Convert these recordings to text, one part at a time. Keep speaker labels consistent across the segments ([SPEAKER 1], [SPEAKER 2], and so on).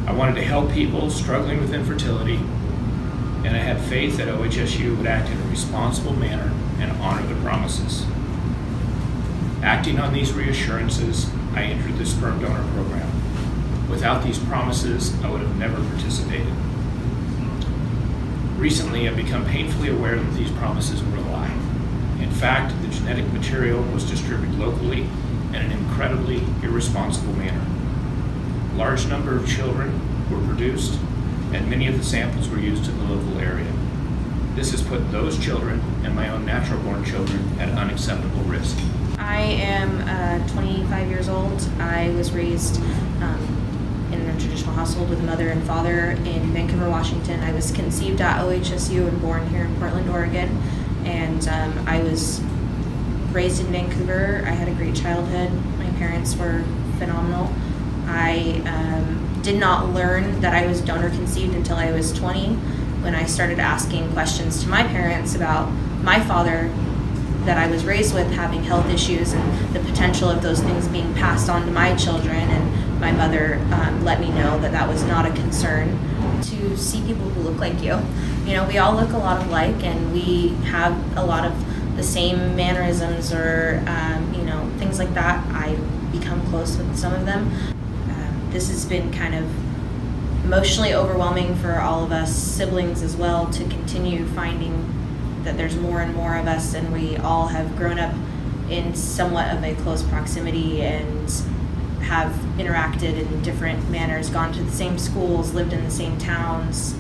[SPEAKER 1] I wanted to help people struggling with infertility, and I had faith that OHSU would act in a responsible manner and honor the promises. Acting on these reassurances, I entered the sperm donor program. Without these promises, I would have never participated. Recently, I've become painfully aware that these promises were a lie. In fact, the genetic material was distributed locally in an incredibly irresponsible manner. A large number of children were produced, and many of the samples were used in the local area. This has put those children and my own natural-born children at unacceptable risk.
[SPEAKER 2] I am 25 years old. I was raised in a traditional household with a mother and father in Vancouver, Washington. I was conceived at OHSU and born here in Portland, Oregon. And I was raised in Vancouver. I had a great childhood. My parents were phenomenal. I did not learn that I was donor conceived until I was 20, when I started asking questions to my parents about my father that I was raised with having health issues and the potential of those things being passed on to my children. And my mother let me know that that was not a concern. To see people who look like you. You know, we all look a lot alike, and we have a lot of the same mannerisms or, you know, things like that. I become close with some of them. This has been kind of emotionally overwhelming for all of us siblings as well, to continue finding that there's more and more of us, and we all have grown up in somewhat of a close proximity and have interacted in different manners, gone to the same schools, lived in the same towns.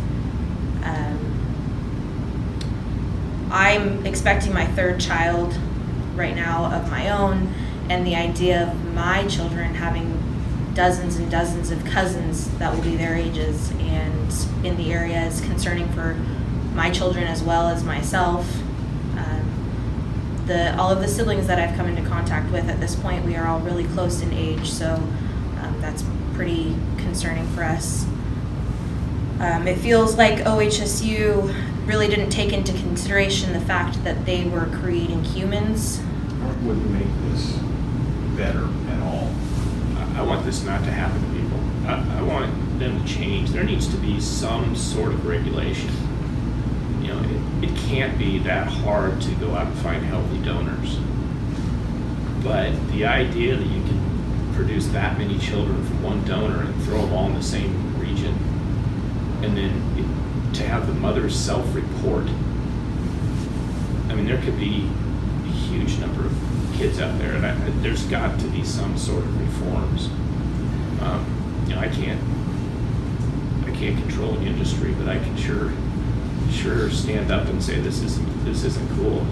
[SPEAKER 2] I'm expecting my third child right now of my own, and the idea of my children having dozens and dozens of cousins that will be their ages and in the area is concerning for my children as well as myself. All of the siblings that I've come into contact with at this point, we are all really close in age, so that's pretty concerning for us. It feels like OHSU really didn't take into consideration the fact that they were creating humans.
[SPEAKER 3] What would make this better at all?
[SPEAKER 1] I want this not to happen to people. I want them to change. There needs to be some sort of regulation. You know, it can't be that hard to go out and find healthy donors. But the idea that you can produce that many children from one donor and throw them all in the same region, and then to have the mothers self-report. I mean, there could be a huge number of kids out there, and there's got to be some sort of reforms. You know, I can't control the industry, but I can sure stand up and say this isn't cool.